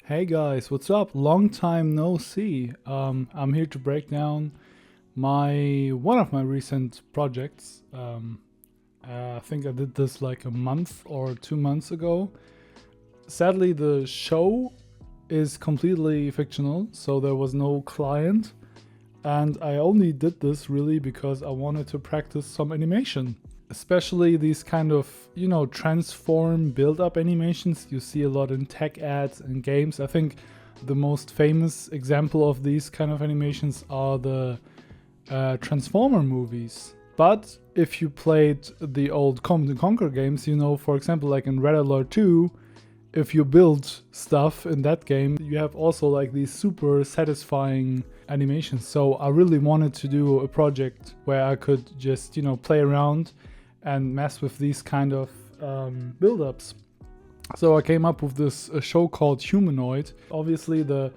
Hey guys, what's up? Long time no see. I'm here to break down my one of my recent projects. I think I did this like a month or 2 months ago. Sadly, the show is completely fictional, so there was no client, and I only did this really because I wanted to practice some animation, especially these kind of transform build up animations you see a lot in tech ads and games. I think the most famous example of these kind of animations are the Transformer movies. But if you played the old Command & Conquer games, for example, like in Red Alert 2, if you build stuff in that game, you have also like these super satisfying animations. So I really wanted to do a project where I could just, play around and mess with these kind of build-ups. So I came up with this show called Humanoid. Obviously, the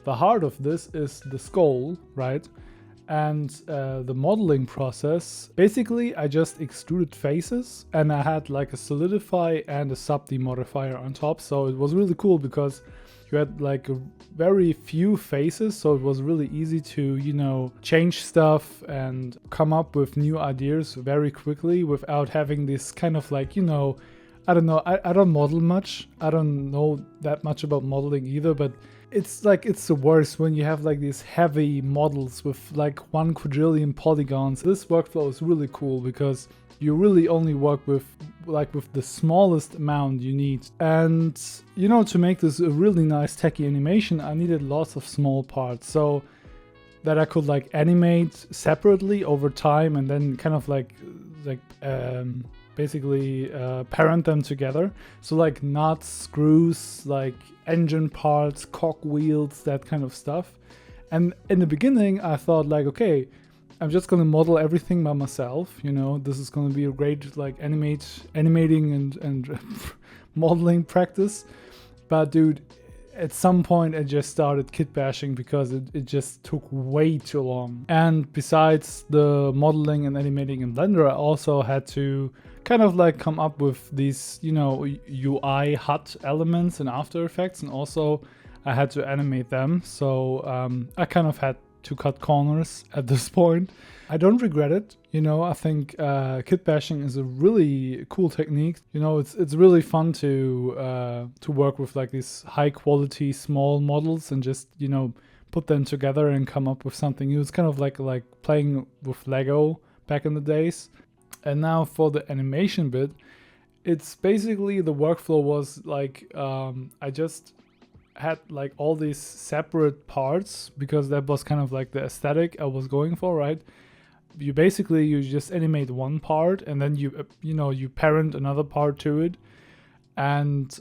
heart of this is the skull, right? And the modeling process, basically I just extruded faces and I had like a solidify and a sub-D modifier on top. So it was really cool because you had like a very few faces, so it was really easy to, change stuff and come up with new ideas very quickly without having this kind of like, I don't know, I don't model much. I don't know that much about modeling either, but it's the worst when you have like these heavy models with like 1 quadrillion polygons. This workflow is really cool because you really only work with the smallest amount you need. And to make this a really nice techie animation, I needed lots of small parts so that I could like animate separately over time and then kind of basically parent them together. So like nuts, screws, like engine parts, cog wheels, that kind of stuff. And in the beginning I thought like, okay, I'm just gonna model everything by myself. This is gonna be a great like animating and modeling practice. But dude, at some point I just started kit bashing because it just took way too long. And besides the modeling and animating in Blender, I also had to kind of like come up with these, UI HUD elements in After Effects, and also I had to animate them. So I kind of had to cut corners at this point. I don't regret it. I think kit bashing is a really cool technique. It's really fun to work with like these high quality small models and just put them together and come up with something new. It's kind of like playing with Lego back in the days. And now for the animation bit, it's basically the workflow was like I just had like all these separate parts because that was kind of like the aesthetic I was going for, right? You just animate one part and then you parent another part to it, and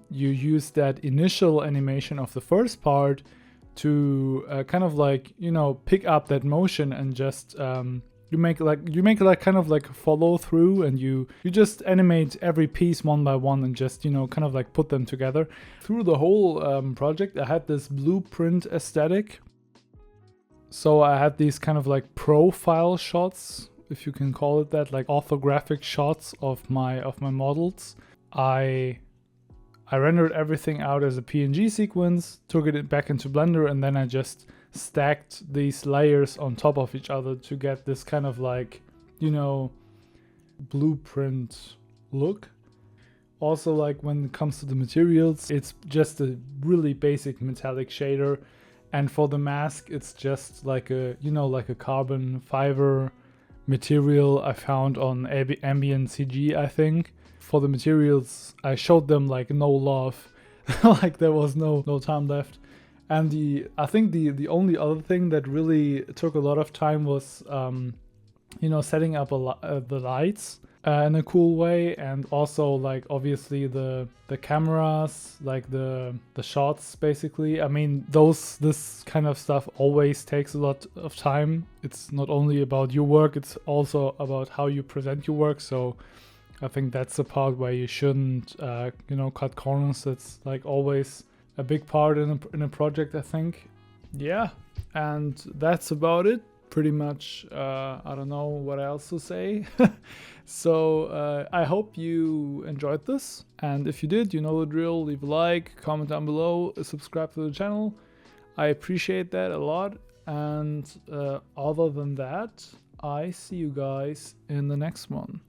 you use that initial animation of the first part to kind of like pick up that motion and just you make kind of like a follow through, and you just animate every piece one by one and just kind of like put them together. Through the whole project I had this blueprint aesthetic. So I had these kind of like profile shots, if you can call it that, like orthographic shots of my models. I rendered everything out as a PNG sequence, took it back into Blender, and then I just stacked these layers on top of each other to get this kind of like, blueprint look. Also, like when it comes to the materials, it's just a really basic metallic shader. And for the mask, it's just like a carbon fiber material I found on Ambient CG, I think. For the materials, I showed them like no love, like there was no time left. And I think the only other thing that really took a lot of time was, setting up the lights in a cool way, and also like obviously the cameras, like the shots basically. I mean, this kind of stuff always takes a lot of time. It's not only about your work, it's also about how you present your work. So I think that's the part where you shouldn't cut corners. That's like always a big part in a project, I think. Yeah, and that's about it pretty much, I don't know what else to say. So I hope you enjoyed this, and if you did, you know the drill. Leave a like, comment down below, subscribe to the channel. I appreciate that a lot, and other than that, I see you guys in the next one.